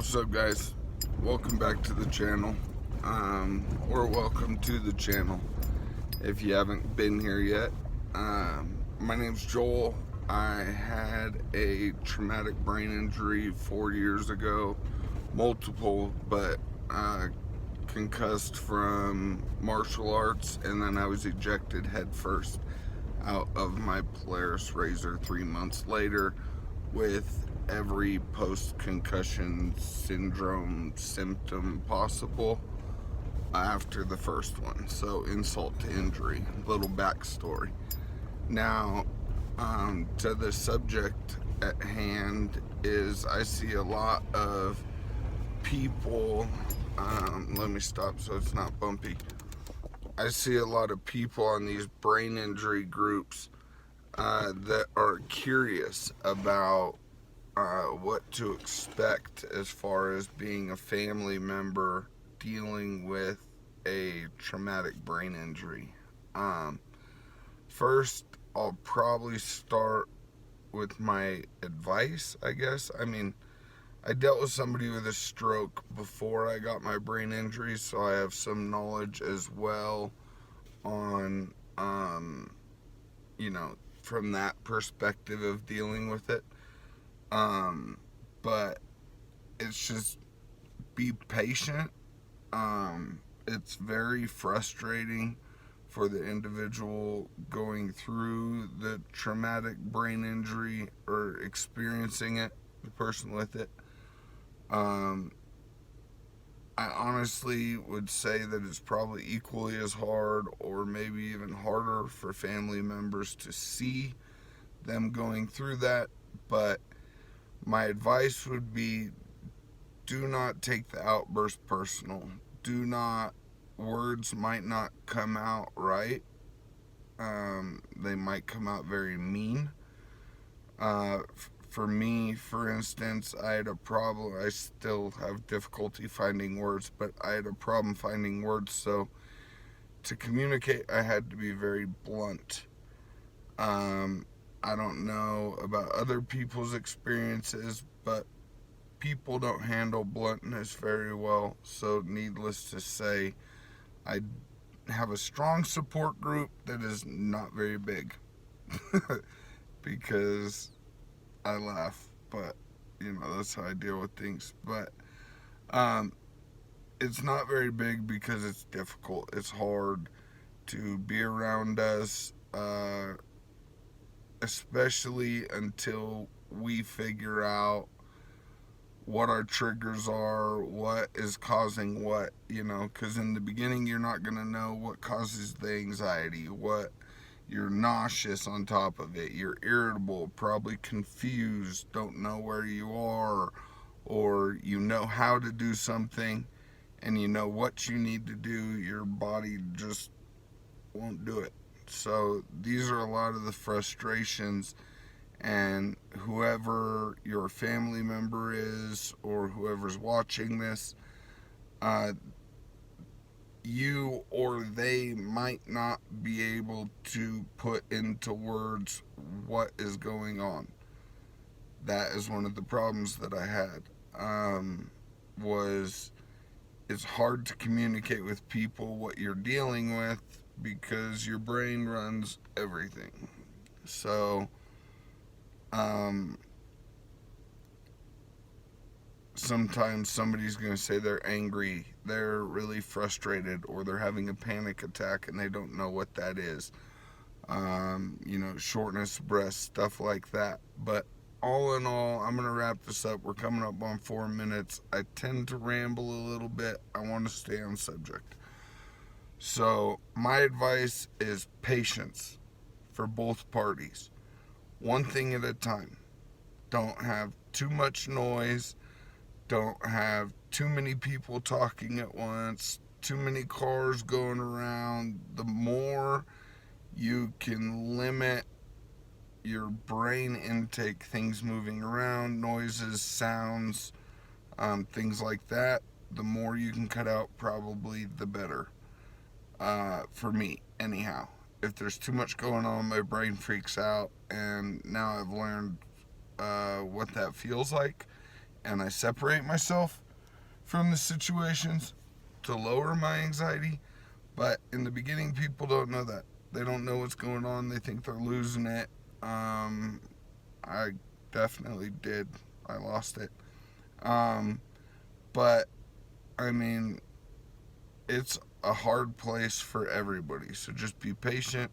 What's up, guys? Welcome back to the channel, or welcome to the channel if you haven't been here yet. My name's Joel. I had a traumatic brain injury 4 years ago, multiple, but concussed from martial arts, and then I was ejected head first out of my Polaris Razor 3 months later with every post-concussion syndrome symptom possible after the first one. So insult to injury. Little backstory. Now, to the subject at hand is I see a lot of people, let me stop so it's not bumpy. I see a lot of people on these brain injury groups that are curious about what to expect as far as being a family member dealing with a traumatic brain injury. First, I'll probably start with my advice, I guess. I mean, I dealt with somebody with a stroke before I got my brain injury, so I have some knowledge as well on, from that perspective of dealing with it. But it's just be patient. It's very frustrating for the individual going through the traumatic brain injury or experiencing it, the person with it. I honestly would say that it's probably equally as hard or maybe even harder for family members to see them going through that, but my advice would be do not take the outburst personal. Words might not come out right. They might come out very mean. For me, for instance, I had a problem. I still have difficulty finding words, but I had a problem finding words. So to communicate, I had to be very blunt. I don't know about other people's experiences, but people don't handle bluntness very well. So needless to say, I have a strong support group that is not very big because I laugh, but that's how I deal with things. But it's not very big because it's difficult. It's hard to be around us, especially until we figure out what our triggers are, what is causing what, because in the beginning you're not going to know what causes the anxiety, what you're nauseous on top of it, you're irritable, probably confused, don't know where you are, or you know how to do something and you know what you need to do, your body just won't do it. So these are a lot of the frustrations, and whoever your family member is or whoever's watching this, you or they might not be able to put into words what is going on. That is one of the problems that I had. Was it's hard to communicate with people what you're dealing with because your brain runs everything. So, sometimes somebody's going to say they're angry, they're really frustrated, or they're having a panic attack and they don't know what that is. Shortness of breath, stuff like that. But all in all, I'm going to wrap this up. We're coming up on 4 minutes. I tend to ramble a little bit. I want to stay on subject. So, my advice is patience for both parties. One thing at a time. Don't have too much noise. Don't have too many people talking at once. Too many cars going around. The more you can limit your brain intake, things moving around, noises, sounds, things like that, the more you can cut out, probably the better. For me, anyhow. If there's too much going on, my brain freaks out, and now I've learned what that feels like, and I separate myself from the situations to lower my anxiety. But in the beginning, people don't know that. They don't know what's going on. They think they're losing it. I definitely did. I lost it. Um, but I mean, it's a hard place for everybody. So just be patient,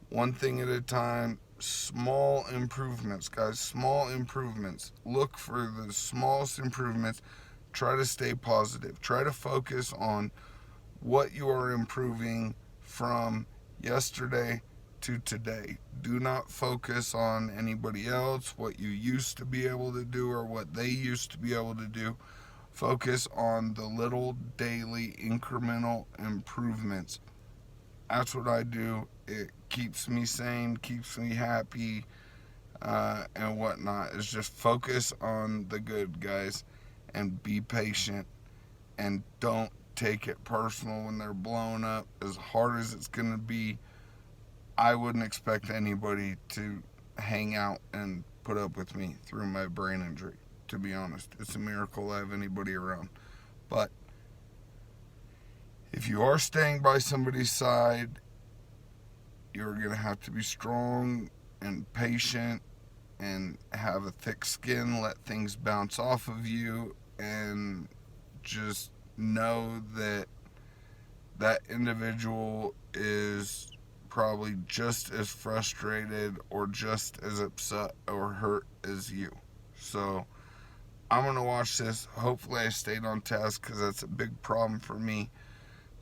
one thing at a time. Small improvements, guys. Small improvements. Look for the smallest improvements. Try to stay positive. Try to focus on what you are improving from yesterday to today. Do not focus on anybody else, what you used to be able to do or what they used to be able to do. Focus on the little daily incremental improvements. That's what I do. It keeps me sane, keeps me happy, and whatnot. Is just focus on the good, guys, and be patient, and don't take it personal when they're blown up. As hard as it's going to be, I wouldn't expect anybody to hang out and put up with me through my brain injury, to be honest. It's a miracle I have anybody around. But if you are staying by somebody's side, you're going to have to be strong and patient and have a thick skin, let things bounce off of you, and just know that that individual is probably just as frustrated or just as upset or hurt as you. So I'm going to watch this. Hopefully I stayed on task, because that's a big problem for me.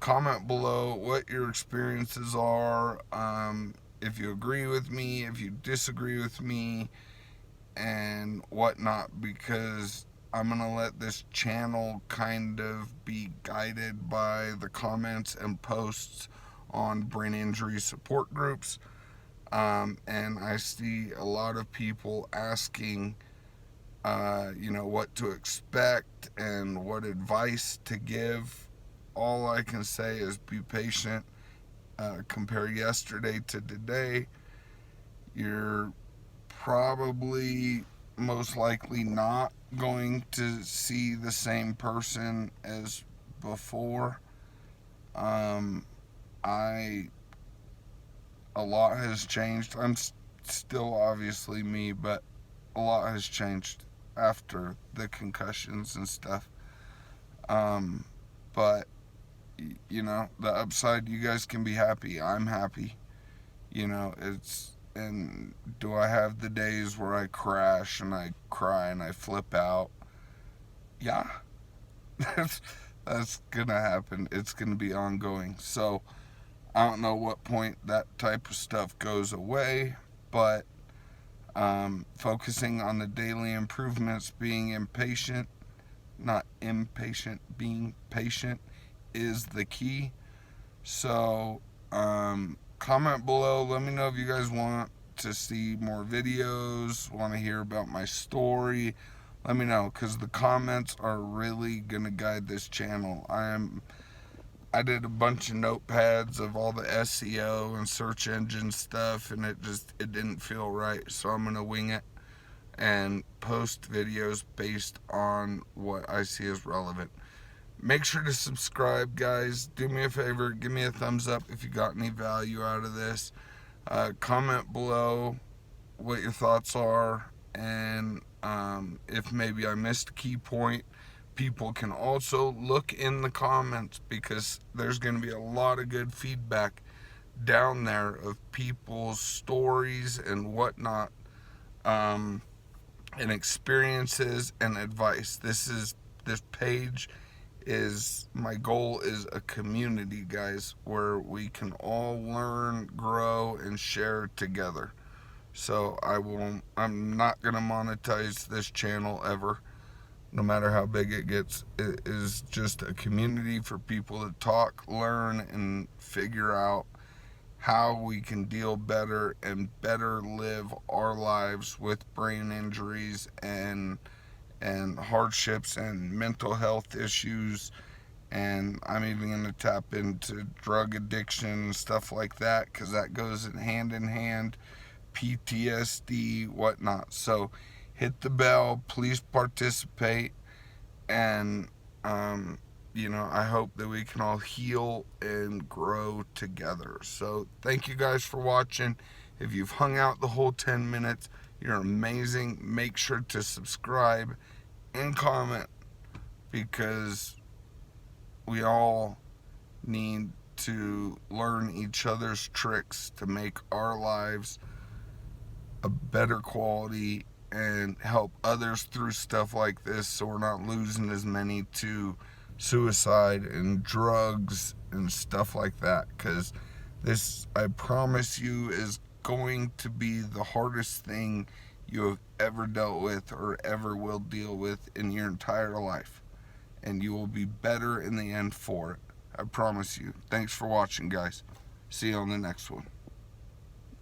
Comment below what your experiences are, if you agree with me, if you disagree with me, and whatnot, because I'm going to let this channel kind of be guided by the comments and posts on brain injury support groups. And I see a lot of people asking, what to expect and what advice to give. All I can say is be patient. Compare yesterday to today. You're probably most likely not going to see the same person as before. A lot has changed. I'm still obviously me, but a lot has changed after the concussions and stuff. But the upside, you guys can be happy. I'm happy. And do I have the days where I crash and I cry and I flip out? Yeah. That's gonna happen. It's gonna be ongoing. So I don't know what point that type of stuff goes away, but focusing on the daily improvements, being impatient, not impatient, being patient is the key. So comment below. Let me know if you guys want to see more videos, want to hear about my story. Let me know, because the comments are really gonna guide this channel. I did a bunch of notepads of all the SEO and search engine stuff, and it didn't feel right. So I'm gonna wing it and post videos based on what I see as relevant. Make sure to subscribe, guys. Do me a favor, give me a thumbs up if you got any value out of this. Comment below what your thoughts are, and if maybe I missed a key point, people can also look in the comments, because there's going to be a lot of good feedback down there of people's stories and whatnot, and experiences and advice. This page is, my goal is a community, guys, where we can all learn, grow, and share together. So I'm not gonna monetize this channel ever, no matter how big it gets. It is just a community for people to talk, learn, and figure out how we can deal better and better live our lives with brain injuries and hardships and mental health issues. And I'm even going to tap into drug addiction and stuff like that, because that goes hand in hand, PTSD, whatnot. So hit the bell, please participate, and I hope that we can all heal and grow together. So thank you guys for watching. If you've hung out the whole 10 minutes, you're amazing. Make sure to subscribe and comment, because we all need to learn each other's tricks to make our lives a better quality and help others through stuff like this, so we're not losing as many to suicide and drugs and stuff like that. Because this, I promise you, is going to be the hardest thing you have ever dealt with or ever will deal with in your entire life, and you will be better in the end for it. I promise you. Thanks for watching, guys. See you on the next one.